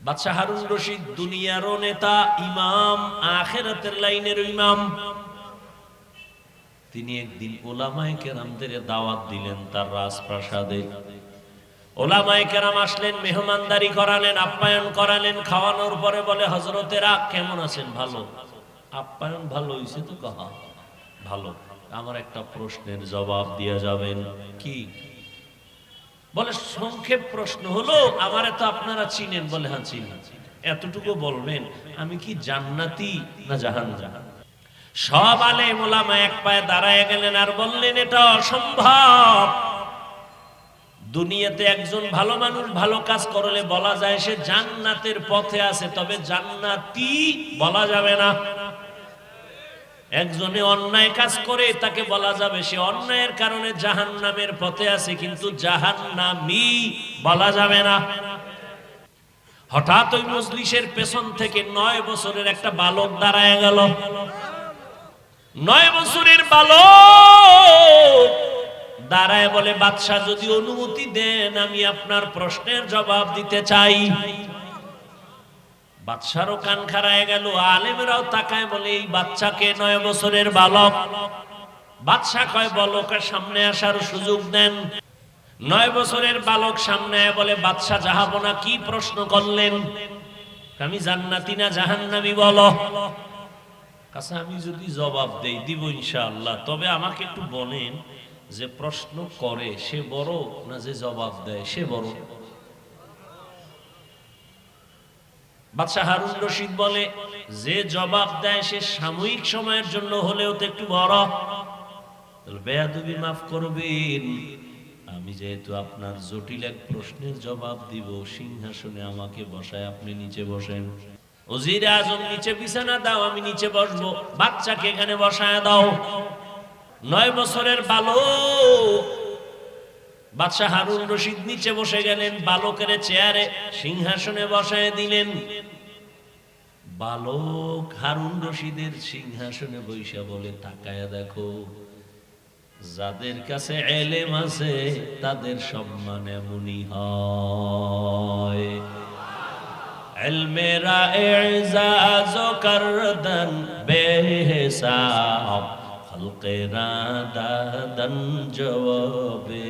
বাদশাহ হারুন রশিদ দুনিয়ারও নেতা, ইমাম, আখিরাতের লাইনের ইমাম। তিনি একদিন ওলামায়ে কেরামদের দাওয়াত দিলেন তার রাজপ্রাসাদে। ওলামায়ে কেরাম আসলেন, মেহমানদারি করালেন, আপ্যায়ন করালেন। খাওয়ানোর পরে বলে, হযরতেরা কেমন আছেন? ভালো। আপ্যায়ন ভালো হইছে তো? কহা ভালো। আমার একটা প্রশ্নের জবাব দিয়ে যাবেন। কি? বলে সংক্ষেপ প্রশ্ন হলো, আমারে তো আপনারা চিনেন। বলে হ্যাঁ চিনি। এতটুকু বলবেন, আমি কি জান্নাতি না জাহান্নামী? সব আলেম ওলামা এক পায়ে দাঁড়ায় গেলেন আর বললেন, এটা অসম্ভব। দুনিয়াতে একজন ভালো মানুষ ভালো কাজ করলে বলা যায় সে জান্নাতের পথে আছে, তবে জান্নাতি বলা যাবে না। একজনে অন্যায় কাজ করে তাকে বলা যাবে সে অন্যায়ের কারণে জাহান্নামের পথে আছে, কিন্তু জাহান্নামী বলা যাবে না। হঠাৎ ওই মজলিসের পেছন থেকে 9 বছরের একটা বালক দাঁড়ায় গেল। 9 বছরের বালক দাঁড়ায় বলে, বাদশাহ যদি অনুমতি দেন আমি আপনার প্রশ্নের জবাব দিতে চাই। বাদশারও কান খাড়ায় গেল, আলেমেরাও তাকায়, বলে এই বাচ্চাকে 9 বছরের বালক। বাদশাহ কয়, বালকের সামনে আসার সুযোগ দেন। 9 বছরের বালক সামনে বলে, বাদশাহ জাহাপনা কি প্রশ্ন করলেন? আমি জান্নাতি না জাহান্নামী বলো। কাছে আমি যদি জবাব দেই দিব ইনশাআল্লাহ, তবে আমাকে একটু বলেন যে প্রশ্ন করে সে বড় না যে জবাব দেয় সে বড়? বাদশাহ হারুন রশিদ বলে, যে জবাব দেয় সে সাময়িক সময়ের জন্য হলেও তো একটু বড়। বেয়াদবি মাফ করবেন, আমি যেহেতু আপনার জটিল এক প্রশ্নের জবাব দিব, সিংহাসনে আমাকে বসায় আপনি নিচে বসেন। ওজিরে আজম নিচে বিছানা দাও, আমি নিচে বসবো। বাচ্চাকে এখানে বসায় দাও। 9 বছরের বালক বাদশাহ হারুন রশিদ নিচে বসে গেলেন, বালকের চেয়ারে সিংহাসনে বসায় দিলেন। বালক হারুন রশিদের সিংহাসনে বৈশা বলে, তাকায়া দেখো, যাদের কাছে এলেম আছে তাদের সম্মান এমনই হয়। এলমেরা এজাজ করদন বেহিসাব, খলকেরা দাদন জবাবে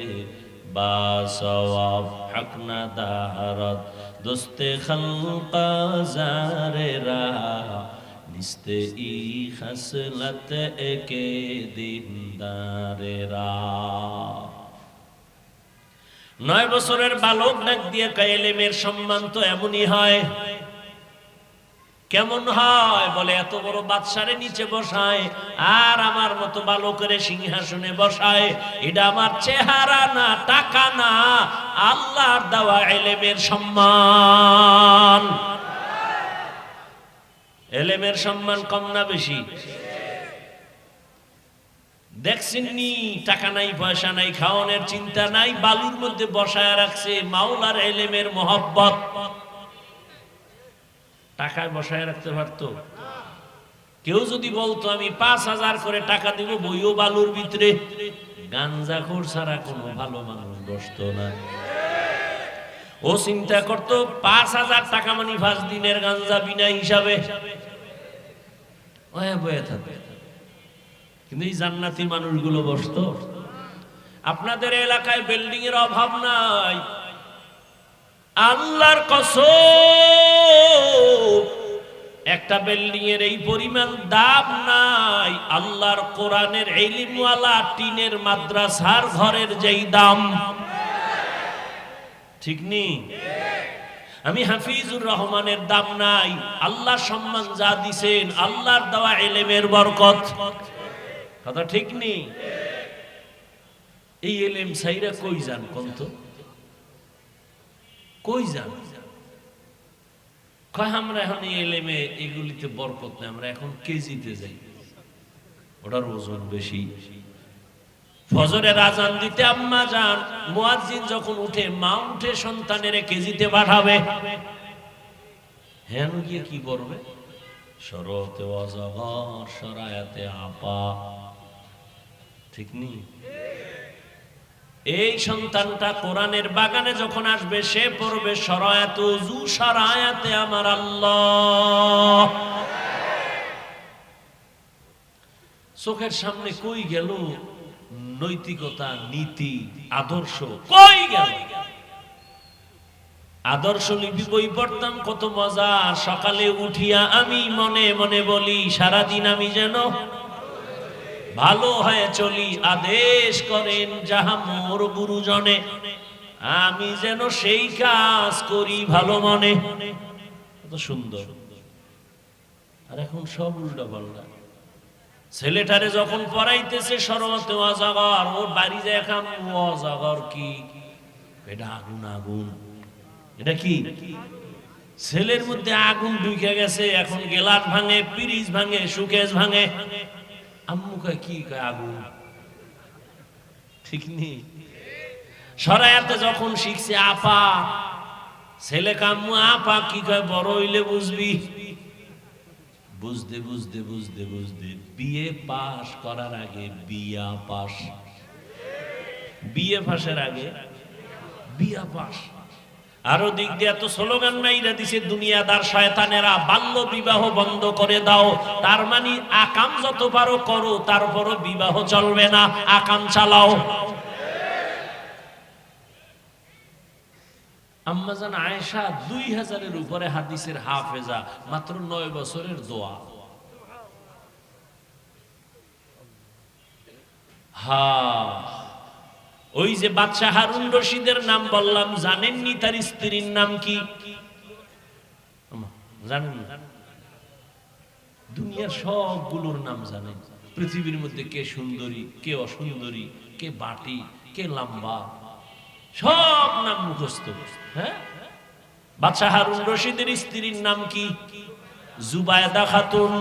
বাসওয়াব, হক না দারদ দোস্তে খলকা জারেরা, নিস্তে ই খসলত একে দিনদারেরা। 9 বছরের বালক ডাক দিয়ে কয়, এলেমের সম্মান তো এমনই হয়। কেমন হয়? বলে, এত বড় বাদশারে নিচে বসায় আর আমার মতো বালকের সিংহাসনে বসায়। এটা আমার চেহারা না, টাকা না, আল্লাহর দেওয়া এলেমের সম্মান। এলেমের সম্মান কম না বেশি? দেখছেননি, টাকা নাই, পয়সা নাই, খাওয়ানোর চিন্তা নাই, বালুর মধ্যে বসায় রাখছে মাওলার এলেমের মহব্বত। টাকায় বসায় রাখতে পারতো? কেউ যদি বলতো আমি 5,000 করে টাকা দিব, বইও বালুর ভিতরে, গাঞ্জাখোর ছাড়া কোনো ভালো মানুষ বসতো না। ও চিন্তা করতো 5,000 টাকা মানে 5 দিনের গাঞ্জা বিনা হিসাবে বয়ে থাকবে। কিন্তু এই জান্নাতি মানুষগুলো বসতো। আপনাদের এলাকায় বিল্ডিং এর অভাব নাই, আল্লাহর কসম একটা বিল্ডিং এর এই পরিমাণ দাম নাই আল্লাহর কোরআনের ইলমওয়ালা টিনের মাদ্রাসার ঘরের যেই দাম। ঠিক নেই? আমি হাফিজুর রহমানের দাম নাই, আল্লাহ সম্মান যা দিছেন আল্লাহর দেওয়া ইলমের বরকত। কথা ঠিক নেই? এই ইলম ছাইরা কই যান কোন তো? কই যান? কয় আমরা এখন এই ইলমে এগুলিতে বরকত নাই, আমরা এখন কেজিতে যাই, ওটার ওজন বেশি। ফজরের আজান দিতে আম্মা যান, মুয়াজ্জিন যখন উঠে মা উঠে সন্তানের কেজিতে পাঠাবে। হ্যাঁ গিয়ে কি করবে? শরতে ওয়াজাগর শরায়াতে আপা। ঠিক নেই? এই সন্তানটা কোরআনের বাগানে যখন আসবে সে পড়বে সরায়াত যু সরায়াতে আমার আল্লাহ। চোখের সামনে কই গেল নৈতিকতা, নীতি, আদর্শ? কই গেল? আদর্শ লিপি বই পড়তাম, কত মজা। সকালে উঠিয়া আমি মনে মনে বলি, সারাদিন আমি যেন ভালো হয়ে চলি। আদেশ করেন যাহা মোর গুরুজনে, আমি যেন সেই কাজ করি ভালো মনে। কত সুন্দর। আর এখন সব উল্টা পাল্টা। ছেলেটারে যখন পড়াইতেছে শরমতে অজাগর, ওর বাড়ি যায় খাম অজাগর কি? এটা আগুন আগুন। এটা কি? ছেলের মধ্যে আগুন ঢুকে গেছে। এখন গেলাস ভাঙে, পিরিজ ভাঙে, সুকেশ ভাঙে। আম্মু কয় কি? কয় আগুন। ঠিক নেই। সরায়াতে যখন শিখছে আপা, ছেলে কাম্মু আপা কি কয়? বড় হইলে বুঝবি। বুঝতে বুঝতে বুঝতে বুঝতে বিয়ে পাস করার আগে বিয়া পাস, বিয়ে পাশের আগে বিয়া পাস। আরো দিক দিয়ে তো স্লোগান মাইরা দিছে দুনিয়াদার শয়তানেরা, বাল্য বিবাহ বন্ধ করে দাও। তার মানে আকাম যত পারো করো, তারপরও বিবাহ চলবে না, আকাম চালাও। আম্মাজান আয়েশা 2000-এর উপরে হাদিসের হাফেজা, মাত্র 9 বছরের দোয়া। ওই যে বাদশাহ হারুন রশিদের নাম বললাম, জানেননি তার স্ত্রীর নাম কি? জানেন না? দুনিয়ার সবগুলোর নাম জানেন। পৃথিবীর মধ্যে কে সুন্দরী, কে অসুন্দরী, কে বাটি, কে লম্বা, সব নাম মুখস্থ। হ্যাঁ, বাদশাহ হারুন রশিদের স্ত্রীর নাম কি? জুবায়দা খাতুন,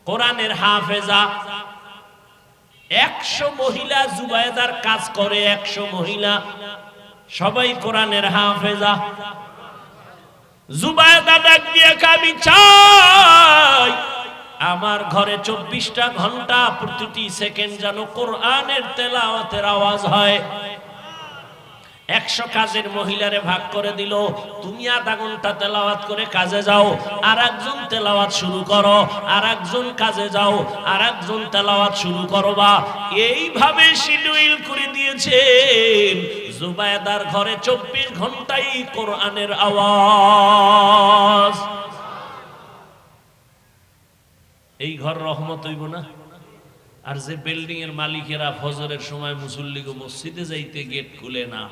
কোরআনের হাফেজা। 100 মহিলা জুবায়দার কাজ করে, 100 মহিলা, সবাই কোরআনের হাফেজা। জুবায়দা ডাক দিয়ে আমি চাই আমার ঘরে 24টা ঘন্টা প্রতিটি সেকেন্ড যেন কোরআনের তেলাওয়াতের আওয়াজ হয়। 100 কাজের মহিলারে ভাগ করে দিল, তুমি আধা ঘন্টা তেলাওয়াত করে কাজে যাও, আর একজন তেলাওয়াত শুরু করো, আর একজন কাজে যাও, আর একজন তেলাওয়াত শুরু করো। বা এইভাবে শিডিউল করে দিয়েছেন। জুবায়দার ঘরে 24 ঘন্টাই কোরআনের আওয়াজ। এই ঘর রহমত হইব না? আর যে বিল্ডিং এর মালিকেরা ফজরের সময় মুসল্লিকে মসজিদে যাইতে গেট খুলে না,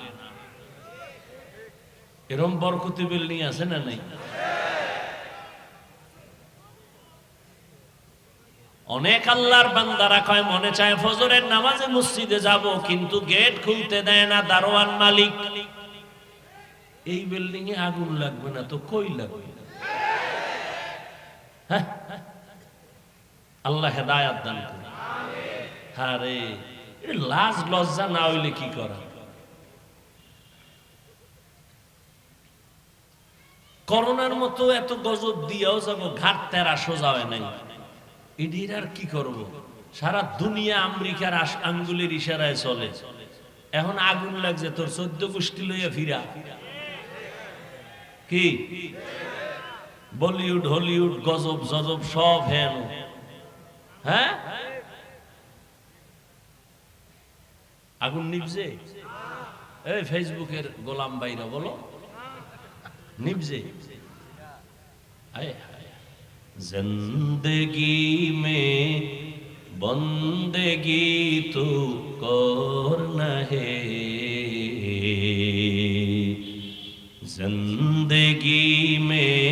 এরকম বরকতি বিল্ডিং আছে না নাই? অনেক আল্লাহর বান্দারা কয় মনে চায় ফজরের নামাজে মসজিদে যাব, কিন্তু গেট খুলতে দেয় না দারোয়ান মালিক। এই বিল্ডিং এ আগুন লাগবে না তো কই লাগবে? হ্যাঁ, আল্লাহ হেদায়াত দান করে। আরে লাজ লজ্জা না হইলে কি করা? করোনার মতো এত গজব দিয়েও যাব, ঘাট তেরা সোজা হয় নাই। এটির আর কি করব? সারা দুনিয়া আমেরিকার আঙ্গুলের ইশারায় চলে। এখন আগুন লাগছে, তোর 14 গোষ্ঠী লইয়া ফিরা। কি বলিউড হলিউড গজব জজব সব হেন। হ্যাঁ, আগুন নিভছে। এই ফেসবুকের গোলাম ভাইরা বলো, নিভছে। जिंदगी में बंदगी तो करना है, जिंदगी में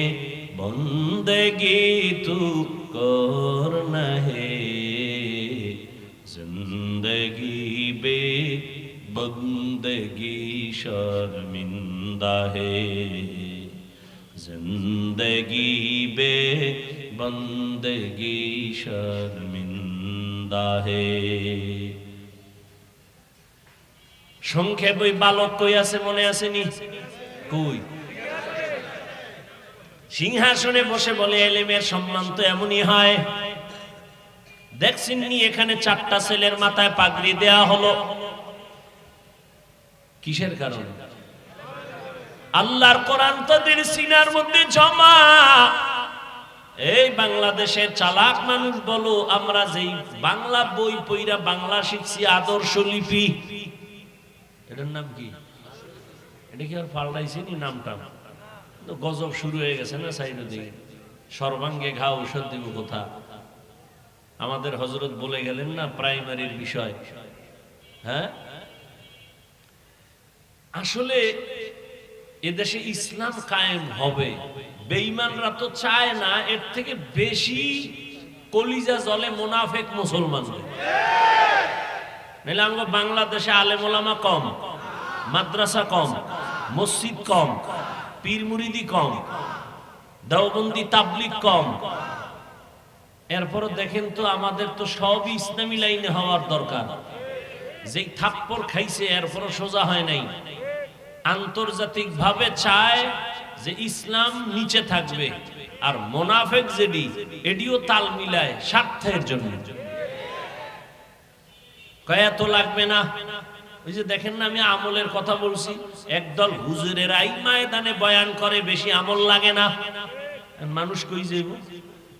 बंदगी तो करना है, जिंदगी बे बंदगी शर्मिंदा है, जिंदगी बे बंदगी शर्मिंदा है। সংক্ষেপ ওই বালক কই আছে মনে আসেনি? কই? সিংহাসনে বসে বলে এলেমের সম্মান তো এমনই হয়। দেখছেন নি এখানে 4টা ছেলের মাথায় পাগড়ি দেয়া হলো। কিসের কারণে? আল্লাহর কোরআন তাদের সিনার মধ্যে জমা। এই বাংলাদেশের চালাক মানুষ বলো, আমরা যেই বাংলা বই পইরা বাংলা শিখছি আদর্শ লিপি, এটার নাম কি? এটা কি আর পাল্টাইছে নি নামটা? গজব শুরু হয়ে গেছে না সাইডে দিকে। সর্বাঙ্গে ঘা ঔষধ দিব কোথা? আমাদের হযরত বলে গেলেন না প্রাইমারির বিষয়। হ্যাঁ, আসলে এদেশে ইসলাম কায়েম হবে, বেঈমানরা তো চায় না। এর থেকে বেশি কলিজা জলে মুনাফিক মুসলমানদের। নাহলে আমরা বাংলাদেশে আলেম ওলামা কম, মাদ্রাসা কম, মসজিদ কম, পীর মুরিদি কম, দেওবন্দি তাবলিগ কম। এরপরও দেখেন তো আমাদের তো সবই ইসলামী লাইনে হওয়ার দরকার। যেই থাপ্পড় খাইছে এরপরও সোজা হয় নাই। আন্তর্জাতিক ভাবে চায় যে ইসলাম নিচে থাকবে, আর মুনাফিক যেডি এডিও তাল মিলায় স্বার্থের জন্য। কয় এত লাগবে না। ওই যে দেখেন না, আমি আমলের কথা বলছি, একদল হুজুরেরাই ময়দানে বয়ান করে বেশি আমল লাগে না। মানুষ কই যাইব?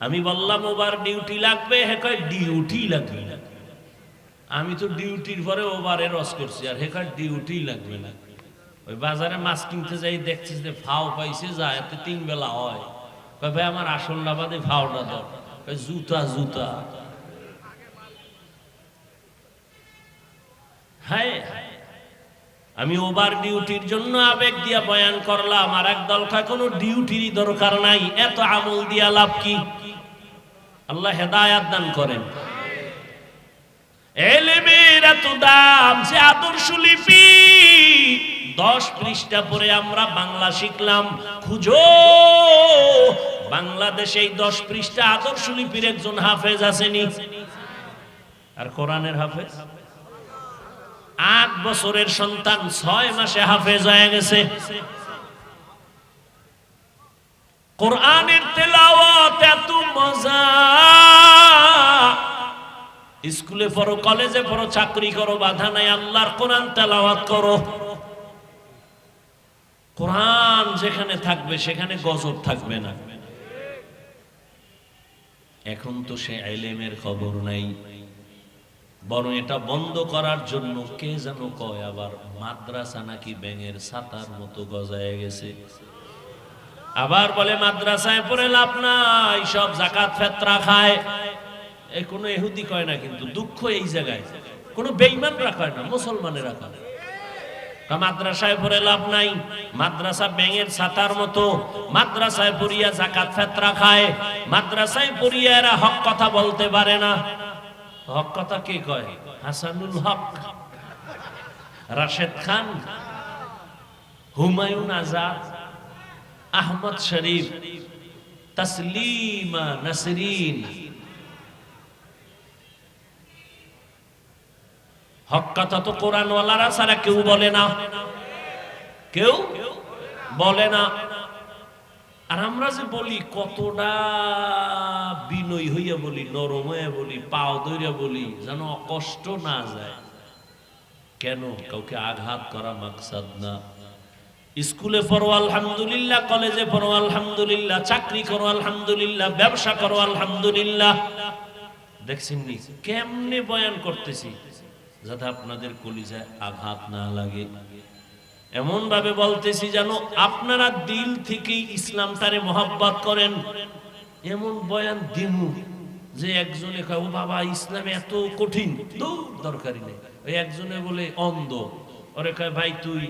আমি বললাম ওভার ডিউটি লাগবে, হে কয় ডিউটি লাগবে না। আমি তো ডিউটির পরে ওভারে রস করছি, আর হে কয় ডিউটি লাগবে না। ওই বাজারে মাছ কিনতে যাই দেখছিস যে ফাও পাইছে, যা এতে 3 বেলা হয়। কয় ভাই আমার আসল না বাদে ফাওটা দাও। কয় জুতা জুতা। হ্যাঁ, আমি ওভার ডিউটির জন্য আবেগ দিয়া বয়ান করলাম, আর একদল কয় কোনো ডিউটিরই দরকার নাই, এত আমল দিয়া লাভ কি? আল্লাহ হেদায়াত দান করেন। এলেমের এত দাম যে আদর্শ লিপি 10 পৃষ্ঠা পরে আমরা বাংলা শিখলাম। খুঁজো বাংলাদেশে এই 10 পৃষ্ঠা আদর্শ লিপির একজন হাফেজ আসেনি। আর কোরআনের হাফেজ 8 বছরের সন্তান 6 মাসে হাফেজ হয়ে গেছে। কোরআনের তেলাওয়াত এত মজা। স্কুলে পড়ো, কলেজে পড়ো, চাকরি করো, বাধা নাই, আল্লাহর কোরআন তেলাওয়াত করো। কোরআন যেখানে থাকবে সেখানে গজব থাকবে না। এখন তো সে ইলমের খবর নাই, বরং এটা বন্ধ করার জন্য কে যেন কয় আবার মাদ্রাসা নাকি ব্যাঙের ছাতার মতো গজায় গেছে। আবার বলে মাদ্রাসায় পড়ে লাভ নাই, সব যাকাত ফেতরা খায়। এই কোনো ইহুদি কয় না, কিন্তু দুঃখ এই জায়গায় কোনো বেঈমানরা কয় না, মুসলমানেরা কয়। মাদ্রাসায় পড়ে লাভ নাই, মাদ্রাসা ব্যাঙের ছাতার মতো। মাদ্রাসায় পড়িয়া যাকাত ফেতরা খায়, মাদ্রাসায় পড়িয়া এরা হক কথা বলতে পারে না। হক কথা কে কয়? হাসানুল হক, রাশেদ খান, হুমায়ুন আজাদ, আহমদ শরীফ, তসলিমা নাসরিন। হক কথা তো কোরআনওয়ালারা ছাড়া কেউ বলে না, কেউ বলে না। আর আমরা যে বলি কতটা বিনয়ী হইয়া বলি, নরম হইয়া বলি, পাও ধইরা বলি, যেন কষ্ট না যায়। কেন? কাউকে আঘাত করা মাকসাদ না। স্কুলে পড়ো আলহামদুলিল্লাহ, কলেজে পড়ো আলহামদুলিল্লাহ, চাকরি করো আলহামদুলিল্লাহ, ব্যবসা করো আলহামদুলিল্লাহ। দেখছেন নি কেমনে বয়ান করতেছি যাতে আপনাদের কলিজায় আঘাত না লাগে। এমন ভাবে বলতেছি যেন আপনারা দিল থেকে ইসলামটারে মহব্বত করেন। এমন বয়ান দিমু যে একজনে কয় ও বাবা ইসলামে এত কঠিন, দরকারই নেই। ওই একজনে বলে অন্ধ, ওরে কয় ভাই তুই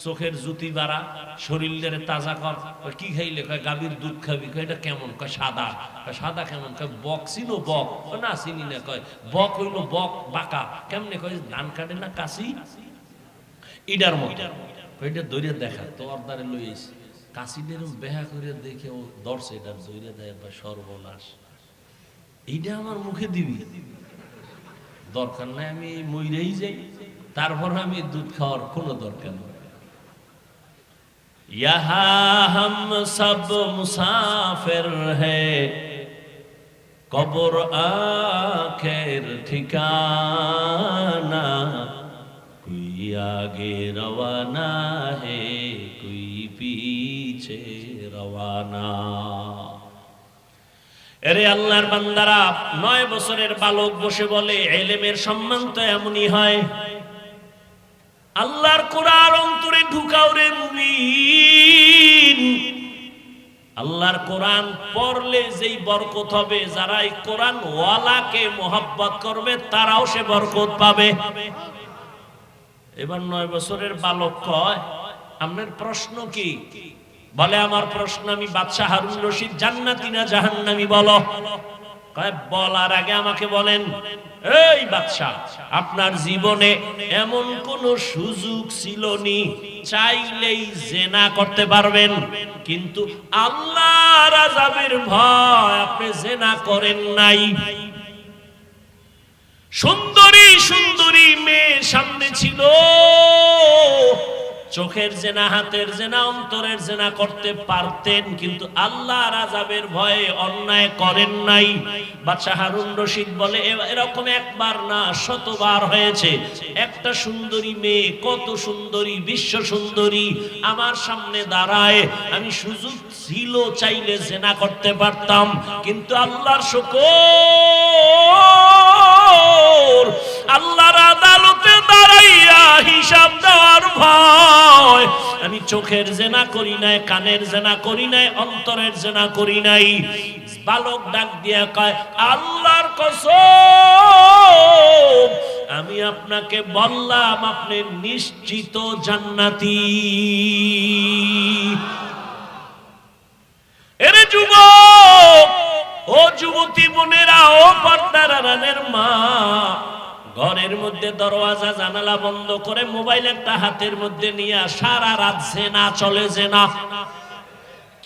চোখের জুতি বাড়া, শরীরের তাজা কর। কি খাইলে? কয় গাভীর দুধ খাবি। কয় এটা কেমন? কয় সাদা। কয় সাদা কেমন? কয় বক চিনো? বক না চিনি না। কয় বক হইলো বক বাঁকা। কেমনে? কয় ধান কাটে না কাশি, ইডার মতো। এটা দৈরে দেখা তোর দ্বারে লই আইছি। কাশিদের বেহা করে দেখে ও দর্শে এটা দৈরে দেয় বা সর্বনাশ। এইটা আমার মুখে দিবি? দরকার নাই, আমি মইরেই যাই, তারপর আমি দুধ খাওয়ার কোনো দরকার নেই। यहाँ हम सब मुसाफिर है, कब्र आखिर ठिकाना, कोई आगे रवाना है कोई पीछे रवाना। এরে আল্লাহর বান্দারা, 9 বছরের বালক বসে বলে ইলমের সম্মান তো এমনই হয়। আল্লাহর কোরআন অন্তরে ঢুকাও রে মুমিন। আল্লাহর কোরআন পড়লে যেই বরকত হবে, যারা এই কোরআন ওয়ালাকে মোহাব্বত করবে তারাও সে বরকত পাবে। এবার 9 বছরের বালক কয়, আপনার প্রশ্ন কি? বলে আমার প্রশ্ন, আমি বাদশা হারুন রশিদ জান্নাতি না জাহান্নামী বলো। কয় বলার আগে আমাকে বলেন, এই বাদশা, আপনার জীবনে এমন কোন সুযোগ ছিল নি চাইলেই জিনা করতে পারবেন, কিন্তু আল্লাহর আযাবের ভয় আপনি জিনা করেন নাই? সুন্দরী সুন্দরী মেয়ে সামনে ছিল, চোখের জেনা, হাতের জেনা, অন্তরের জেনা করতে পারতেন, কিন্তু আল্লাহর আযাবের ভয়ে অন্যায় করেন নাই। বাদশা হারুন রশিদ বলে এরকম একবার না, শতবার হয়েছে। একটা সুন্দরী মেয়ে, কত সুন্দরী, বিশ্ব সুন্দরী আমার সামনে দাঁড়ায়, আমি সুযোগ ছিল চাইলে জেনা করতে পারতাম, কিন্তু আল্লাহর শুকর, আল্লাহর আদালতে দাঁড়াইয়া হিসাব দেওয়ার ভয় আমি চোখের জেনা করি নাই, কানের জেনা করি নাই, অন্তরের জেনা করি নাই। বালক ডাক দিয়া কয়, আল্লাহর কসম, আমি আপনাকে বললাম আপনি নিশ্চিত জান্নাতি। এরে যুবক, ও যুবতী বোনেরা, ও পর্দার আড়ালের মা, ঘরের মধ্যে দরওয়াজা জানালা বন্ধ করে মোবাইল একটা হাতের মধ্যে নিয়ে সারা রাত জেনা চলে। জেনা,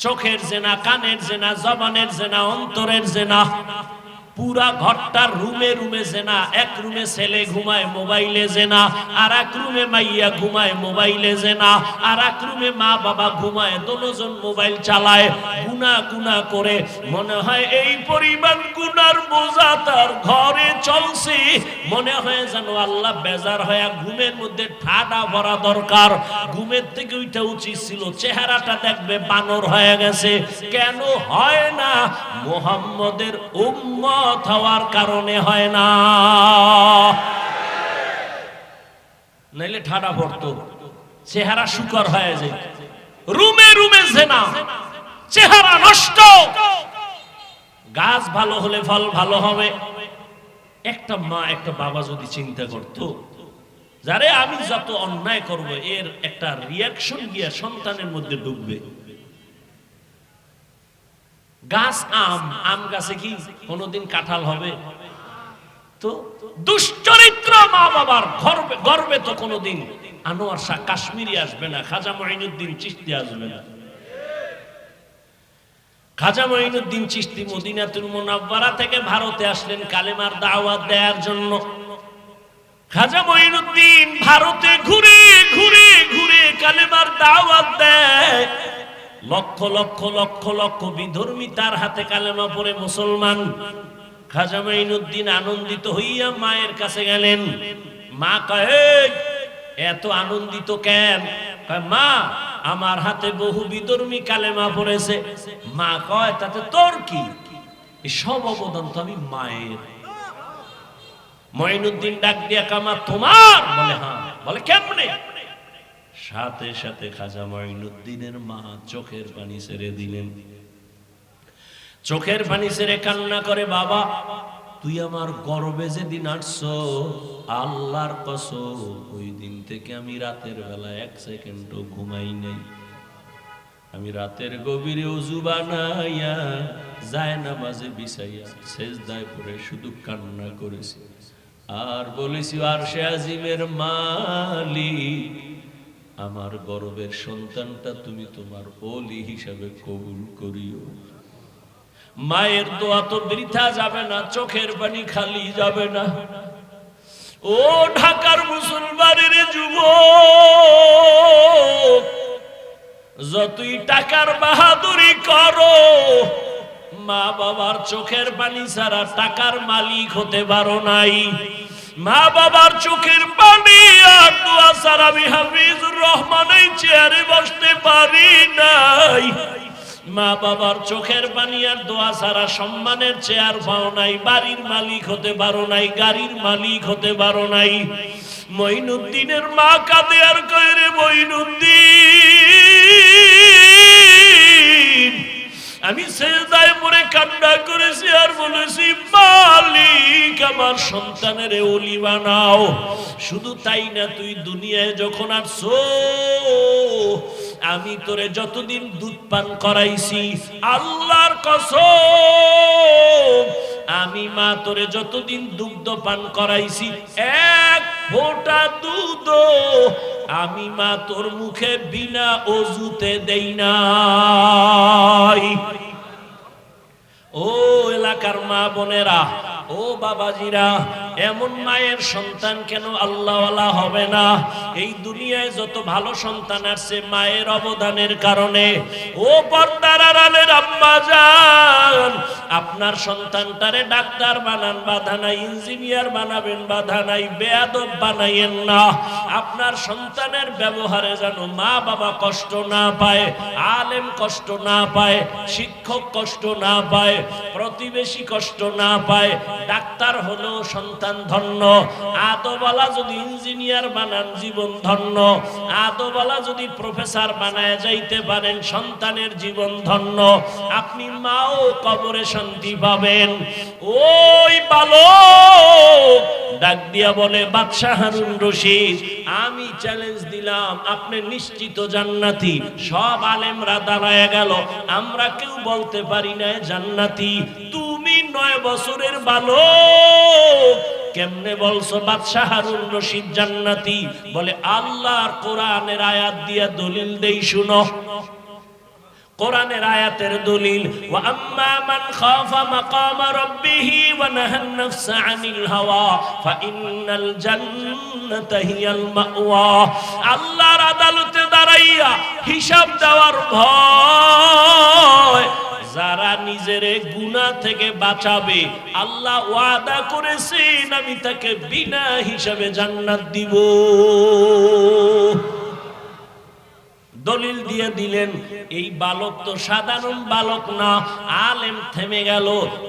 চোখের জেনা, কানের জেনা, জবানের জেনা, অন্তরের জেনা, পুরা ঘরটার রুমে রুমে জেনা। এক রুমে ছেলে ঘুমায়, মোবাইলে জেনা। আর এক রুমে মাইয়া ঘুমায়, মোবাইলে জেনা। আর এক রুমে মা বাবা ঘুমায়, দুজন মোবাইল চালায়। গুনাহ গুনাহ করে মনে হয় এই পরিমাণ গুনার বোঝা তার ঘরে চলছে, মনে হয় যেন আল্লাহ বেজার হয়ে ঘুমের মধ্যে ঠাডা ভরা দরকার। ঘুমের থেকে উঠা উচিত ছিল, চেহারাটা দেখবে বানর হয়ে গেছে। কেন হয় না? মুহাম্মদের উম্মত হওয়ার কারণে হয় না, নাইলে ঠাডা পড়তো, চেহারা শুকর হয়ে যায়। রুমে রুমে জেনা, চেহারা নষ্ট। গাছ ভালো হলে ফল ভালো হবে। একটা মা, একটা বাবা যদি চিন্তা করতো, যারে আমি যত অন্যায় করব এর একটা রিয়াকশন গিয়া সন্তানের মধ্যে ঢুকবে। গাছ আম, আম গাছে কি কোনদিন কাঁঠাল হবে? তো দুশ্চরিত্র মা বাবার গর্বে তো কোনদিন আনোয়ার শাহ কাশ্মীরি আসবে না, খাজা মঈনুদ্দিন চিশতি আসবে না। খাজা মঈনুদ্দিন চিশতি মদিনাতুল মুনাওয়ারা থেকে ভারতে আসলেন কালেমার দাওয়াত দেওয়ার জন্য। খাজা মঈনুদ্দিন ভারতে ঘুরে ঘুরে ঘুরে কালেমার দাওয়াত দেয়। লক্ষ লক্ষ লক্ষ লক্ষ বিধর্মী তার হাতে কালেমা পড়ে মুসলমান। খাজা মঈনুদ্দিন আনন্দিত হইয়া মায়ের কাছে গেলেন। মা কয়, এত আনন্দিত কেন? কয়, মা আমার হাতে বহু বিধর্মী কালেমা পড়েছে। মা কয়, তাতে তোর কি? সব অবদান তো আমি মায়ের। মঈনুদ্দিন ডাক দিয়া কামা তোমার? বলে হ্যাঁ। বলে কেমনে? সাথে সাথে খাজা মঈনুদ্দিনের মা চোখের পানি ছেড়ে দিলেন। চোখের পানি ছেড়ে কান্না করে, বাবা তুই আমার গর্বে যেদিন আসছো, আল্লাহর কসম ওই দিন থেকে আমি রাতের বেলা 1 সেকেন্ডও ঘুমাই নাই। আমি রাতের গভীরে ওযু বানাইয়া জায়নামাজে বিছাইয়া সেজদায় পড়ে শুধু কান্না করেছি আর বলেছি, আরশে আজিমের মালিক, আমার গর্বের সন্তানটা তুমি তোমার ওলি হিসাবে কবুল করিও। মায়ের দোয়া তো বৃথা যাবে না, চোখের পানি খালি যাবে না। ও ঢাকার মুসলমানের যুবক, যতই টাকার বাহাদুরি করো, মা বাবার চোখের পানি ছাড়া টাকার মালিক হতে পারো নাই। মা বাবার চোখের পানি আর দোয়া ছাড়া আমি হাফিজুর রহমান এই চেয়ারে বসতে পারি নাই। মা বাবার চোখের পানি আর দোয়া ছাড়া সম্মানের চেয়ার পাও নাই, বাড়ির মালিক হতে পারো নাই, গাড়ির মালিক হতে পারো নাই। মঈনুদ্দিনের মা কাঁদে আর কয়, রে মঈনুদ্দিন, আমি সেজদায় পড়ে কান্না করেছি আর বলেছি, মালিক আমার সন্তানের ওলি বানাও। শুধু তাই না, তুই দুনিয়ায় যখন আসছো আমি তোরে যতদিন দুধ পান করাইছি, আল্লাহর কসম আমি মা তোরে যতদিন দুগ্ধ পান করাইছি, এক ফোঁটা দুধ আমি মা তোর মুখে বিনা অজুতে দেই নাই। ও এলাকার মা বোনেরা, ও বাবাজিরা, এমন মায়ের সন্তান কেন আল্লাহওয়ালা হবে না? এই দুনিয়ায় যত ভালো সন্তান আসছে মায়ের অবদানের কারণে। ও পর্দার আড়ালের আম্মা জান, আপনার সন্তানটারে ডাক্তার বানান, বাধা নাই, ইঞ্জিনিয়ার বানাবেন, বাধা নাই, বেয়াদব বানাইয়েন না। আপনার সন্তানের ব্যবহারে যেন মা বাবা কষ্ট না পায়, আলেম কষ্ট না পায়, শিক্ষক কষ্ট না পায়, প্রতিবেশী কষ্ট না পায়। ডাক্তার হলেও সন্তান ধন্য, আদওয়ালা যদি ইঞ্জিনিয়ার বানান জীবন ধন্য, আদওয়ালা যদি প্রফেসর বানায় যাইতে পারেন সন্তানের জীবন ধন্য। আপনি মাও কবরে শান্তি পাবেন। ওই বালক ডাক দিয়া বলে, বাদশাহ হারুন রশিদ, আমি চ্যালেঞ্জ দিলাম, আপনি নিশ্চিত জান্নাতি। সব আলেমরা দাঁড়ায় গেল, আমরা কেউ বলতে পারি না জান্নাতি। তুমি 9 বছরের বালক, কেমনে বলছো বাদশাহ হারুন রশিদ জান্নাতি? বলে, আল্লাহর কোরআনের আয়াত দিয়া দলিল দেই, শুনো। কোরআনের আয়াতের দলিল, ওয়া আম্মা মান খাফা মাকাম রাব্বিহি ওয়া নাহান নাফসা আনিল হাওয়া ফাইন্নাল জান্নাতা হিয়াল মাওয়া। আল্লাহর আদালতে দাঁড়াইয়া হিসাব দেওয়ার ভয় যারা নিজের গুনাহ থেকে বাঁচাবে, আল্লাহ ওয়াদা করেছেন আমি তাকে বিনা হিসাবে জান্নাত দিব। দলিল দিয়ে দিলেন। এই বালক তো সাধারণ বালক না, আলেম। থেমে গেল।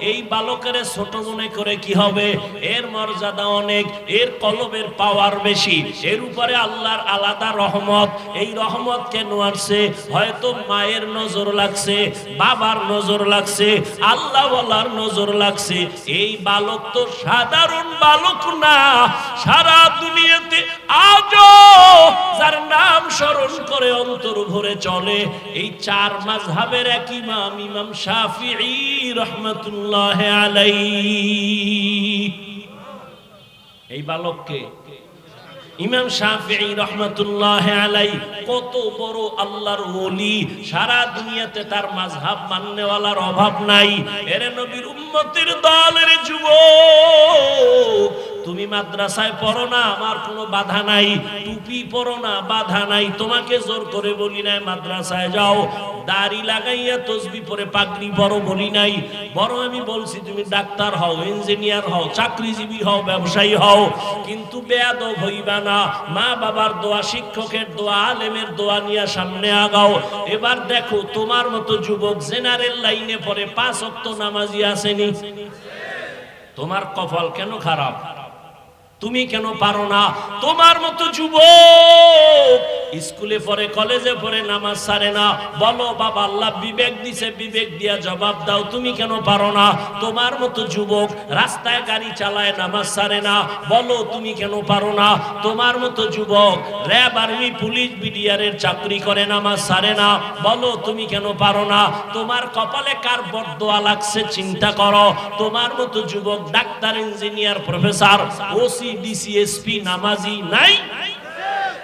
এই বালকের ছোট মনে করে কি হবে? এর মর্যাদা অনেক, এর কলবের পাওয়ার বেশি, এর উপরে আল্লাহর আলাদা রহমত। এই রহমত কেন আসছে? হয়তো মায়ের নজর লাগছে, বাবার নজর লাগছে, আল্লাহওয়ালার নজর লাগছে। এই বালক তো সাধারণ বালক না, সারা দুনিয়াতে আজও যার নাম স্মরণ করে অন্তর ভরে চলে এই 4 মাযহাবের এক ইমাম, ইমাম শাফিঈ রাহমাতুল্লাহি আলাইহি। এই বালককে ইমাম শাফিঈ রাহমাতুল্লাহি আলাইহি কত বড় আল্লাহর ওলি, সারা দুনিয়াতে তার মাযহাব মাননেওয়ালার অভাব নাই। এর নবীর উম্মতের দলের যুবক, তুমি মাদ্রাসায় পড়ো না, আমার কোনো বাধা নাই। টুপি পরো না, বাধা নাই। তোমাকে জোর করে বলি নাই মাদ্রাসায় যাও। দাড়ি লাগাইয়া তসবিহ পরে পাগড়ি পরো বলি নাই। বড় আমি বলছি তুমি ডাক্তার হও, ইঞ্জিনিয়ার হও, চাকরিজীবী হও, ব্যবসায়ী হও, কিন্তু বেয়াদব হইবা না। মা বাবার দোয়া, শিক্ষকের দোয়া, আলেমের দোয়া নিয়ে সামনে আগাও। এবার দেখো তোমার মতো যুবক জেনারেল লাইনে পড়ে 5 ওয়াক্ত নামাজি আসেনি। তোমার কপাল কেন খারাপ? তুমি কেন পারো না? তোমার মতো যুবক স্কুলে পড়ে, কলেজে পড়ে, নামাজ ছাড়ে না। বলো বাবা আল্লাহ বিবেক দিছে, বিবেক দিয়া জবাব দাও। তুমি কেন পারো না? তোমার মতো যুবক রাস্তায় গাড়ি চালায়, নামাজ ছাড়ে না। বলো তুমি কেন পারো না? তোমার মতো যুবক র্যাব, আর্মি, পুলিশ, বিডিআরের চাকরি করে, নামাজ ছাড়ে না। বলো তুমি কেন পারো না? তোমার কপালে কার বদদোয়া লাগছে চিন্তা করো। তোমার মতো যুবক doctor, engineer, professor, OC, DC, SP নামাজি নাই?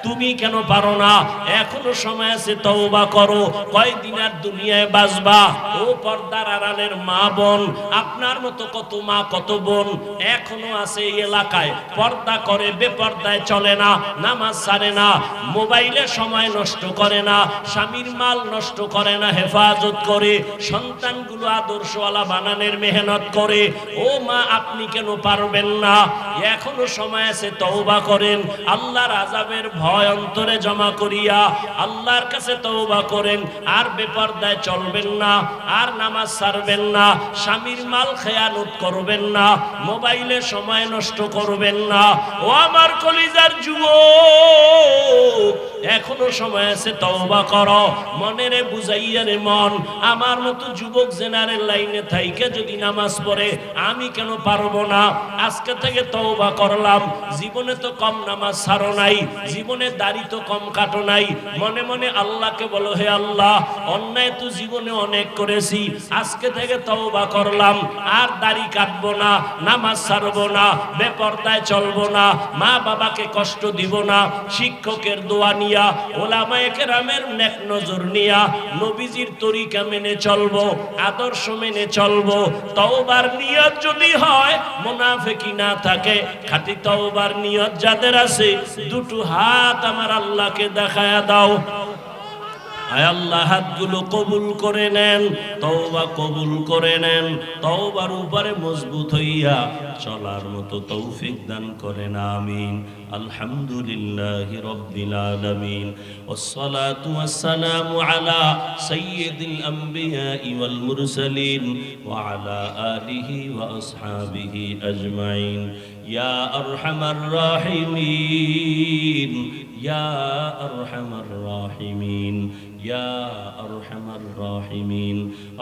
তুমি কেন পারো না? এখনো সময় আছে, তওবা করো। কয়দিন আর দুনিয়ায় বাঁচবা? ও পর্দার আড়ালের মা বোন, আপনার মতো কত মা কত বোন এখনো আছে এই এলাকায়, পর্দা করে, বেপর্দায় চলে না, নামাজ ছাড়ে না, মোবাইলে সময় নষ্ট করে না, স্বামীর মাল নষ্ট করে না, হেফাজত করে, সন্তানগুলো আদর্শওয়ালা বানানোর মেহনত করে। ও মা, আপনি কেন পারবেন না? এখনো সময় আছে, তওবা করেন। আল্লাহর আযাবের ভয় অন্তরে জমা করিয়া আল্লাহর কাছে তওবা করেন। আর বেপর্দায় চলবেন না, আর নামাজ ছাড়বেন না, স্বামীর মাল খেয়ানত করবেন না, মোবাইলে সময় নষ্ট করবেন না। ও আমার কলিজার যুবক, এখনো সময় আছে, তওবা করো। মনেরে বুঝাইয়া রে মন, আমার মতো যুবক জেনারেল লাইনে থাইকে যদি নামাজ পড়ে আমি কেন পারবো না? আজকে থেকে তওবা করলাম। জীবনে তো কম নামাজ ছাড়ো নাই, জীবনে দাড়ি তো কম কাটো নাই। মনে মনে আল্লাহকে বলো, হে আল্লাহ, অন্যায় তো জীবনে অনেক করেছি, আজকে থেকে তওবা করলাম, আর দাড়ি কাটবো না, নামাজ ছাড়বো না, বেপর্দায় চলবো না, মা বাবাকে কষ্ট দিব না। শিক্ষকের দোয়া নিয়া, ওলামায়ে কেরামের নেক নজর নিয়া, নবীজির তরিকা মেনে চলবো, আদর্শ মেনে চলবো। তওবার নিয়ত যদি হয়, মুনাফিকি না থাকে, খাঁটি তওবার নিয়ত যাদের আছে, দুটো হাত আমার আল্লাহকে দেখায়া দাও। আয় আল্লাহ, হাতগুলো কবুল করে নেন, তওবা কবুল করে নেন। তওবার উপরে মজবুত হইয়া চলার মতো তৌফিক দান করেন, আমিন। আলহামদুলিল্লাহি রাব্বিল আলামিন, ওয়াসসালাতু ওয়াসসালামু আলা সাইয়্যিদিল আমবিয়াই ওয়াল মুরসালিন ওয়া আলা আলিহি ওয়া আসহাবিহি আজমাইন। ইয়া আরহামার রাহিমিন, ইয়া আরহামার রাহিমিন, ইয়া আরহামার রাহিমিন।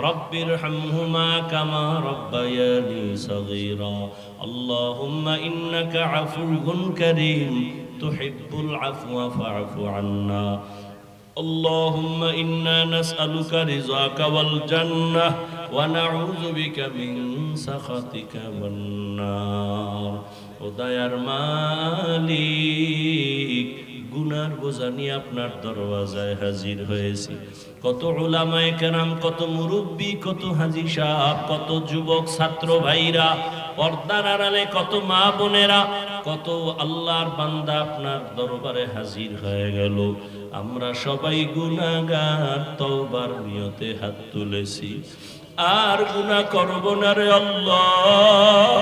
রব্বিরহামহুমা কামা রাব্বায়ানি সগীরা। আল্লাহুম্মা ইন্নাকা আফুউন কারীম তুহিব্বুল আফওয়া ফা'ফু আন্না। اللهم إنا نسألك رضاك والجنة ونعوذ بك من سخطك والنار। ও দয়ার মালিক, গুনার বোঝা নিয়ে আপনার দরওয়াজায় হাজির হয়েছি। কত উলামায়ে কেরাম, কত মুরব্বী, কত হাজী সাহেব, কত যুবক ছাত্র ভাইরা, পর্দার আড়ালে কত মা বোনেরা, কত আল্লাহর বান্দা আপনার দরবারে হাজির হয়ে গেল। আমরা সবাই গুনাহগার, তওবার নিয়তে হাত তুলেছি। আর গুনাহ করব না রে আল্লাহ,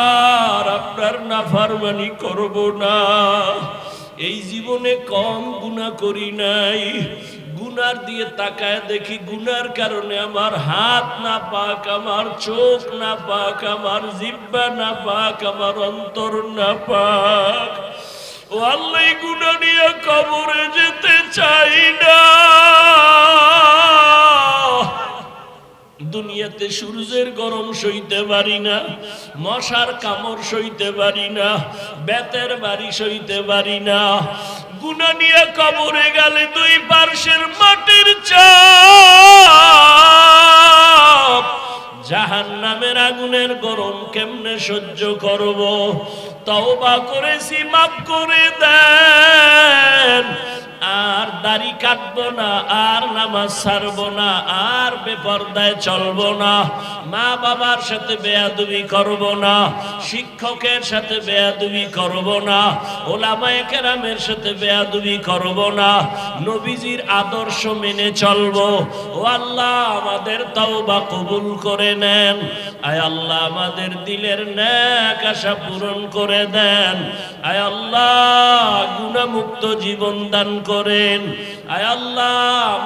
আর আপনার নাফরমানি করব না। এই জীবনে কম গুনাহ করি নাই। গুনার দিয়ে তাকায় দেখি, গুনার কারণে আমার হাত না পাক, আমার চোখ না পাক, আমার জিহ্বা না পাক, আমার অন্তর না পাক। ও আল্লাহ, গুনাহ নিয়ে কবরে যেতে চাই না। দুনিয়াতে সূর্যের গরম সইতে পারি না, মশার কামড় সইতে পারি না, বেতের বাড়ি সইতে পারি না। গুনাহ নিয়ে কবরে গেলে দুই পার্শ্বের মাটির চাপ, জাহান্নামের আগুনের গরম কেমনে সহ্য করব? তওবা করেছি, মাফ করে দেন। আর দাড়ি কাটবো না, আর নামাজ ছাড়বো না, আর বেপর্দায় চলবো না, মা বাবার সাথে বেয়াদবি করব না, শিক্ষকের সাথে বেয়াদবি করব না, ওলামায়ে কেরামের সাথে বেয়াদবি করব না, নবীজির আদর্শ মেনে চলবো। ও আল্লাহ, আমাদের তওবা কবুল করে নেন। আয় আল্লাহ, আমাদের দিলের নেক আশা পূরণ করে দেন। আয় আল্লাহ, গুনাহমুক্ত জীবন দান করেন। আয় আল্লাহ,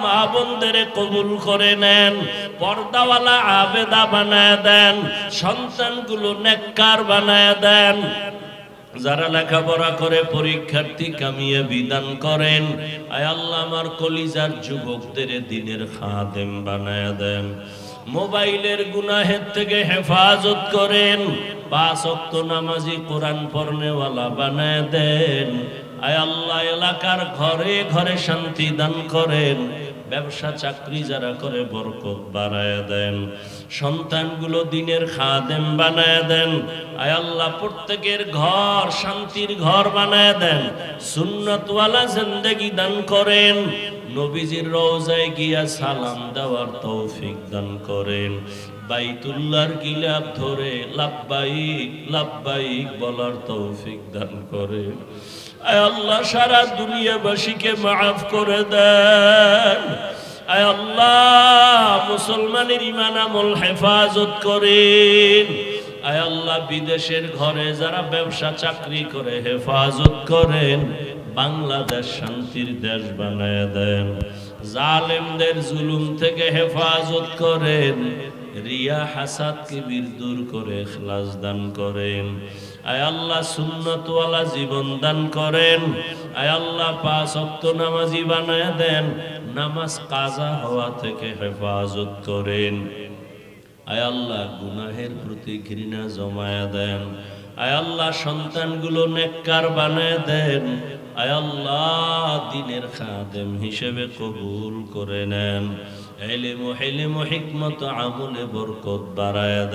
মা বোনদের কবুল করে নেন, পর্দাওয়ালা আবেদা বানায় দেন, সন্তানগুলো নেককার বানায় দেন। যারা লেখাপড়া করে পরীক্ষার্থী কামিয়ে বিধান করেন। আয় আল্লাহ, আমার কলিজার যুবকদের দিনের খাদেম বানায় দেন। মোবাইলের গুনাহের থেকে হেফাজত করেন। 5 ওয়াক্ত নামাজি, কোরআন পড়নেওয়ালা বানায় দেন। আয় আল্লাহ, এলাকার ঘরে ঘরে শান্তি দান করেন। ব্যবসা চাকরি যারা করে বরকত বাড়ায় দেন, সন্তানগুলো দিনের খাদেম বানায় দেন। আয় আল্লাহ প্রত্যেকের ঘর শান্তির ঘর বানায় দেন, সুন্নতওয়ালা জিন্দেগি দান করেন, নবীজির রওজায় গিয়া সালাম দেওয়ার তৌফিক দান করেন, বাইতুল্লাহর গিলাফ ধরে লাব্বাইক লাব্বাইক বলার তৌফিক দান করেন। আয় আল্লাহ সারা দুনিয়াবাসীকে মাফ করে দেন। আয় আল্লাহ মুসলমানের ঈমান আমল হেফাজত করেন। আয় আল্লাহ বিদেশের ঘরে যারা ব্যবসা চাকরি করে হেফাজত করেন, বাংলাদেশ শান্তির দেশ বানায় দেন, জালেমদের জুলুম থেকে হেফাজত করেন, রিয়া হাসাদ কিবির দূর করে ইখলাস দান করেন। আয় আল্লাহ সুন্নতওয়ালা জীবন দান করেন। আয় আল্লাহ পাঁচ ওয়াক্ত নামাজি বানায় দেন, নামাজ কাজা হওয়া থেকে হেফাজত করেন। আয় আল্লাহ গুনাহের প্রতি ঘৃণা জমায়া দেন। আয় আল্লাহ সন্তানগুলো নেককার বানায় দেন। আয় আল্লাহ দ্বীনের খাদেম হিসেবে কবুল করে নেন। ইলম ও হিকমত আমলে বরকত বাড়ায় দেন।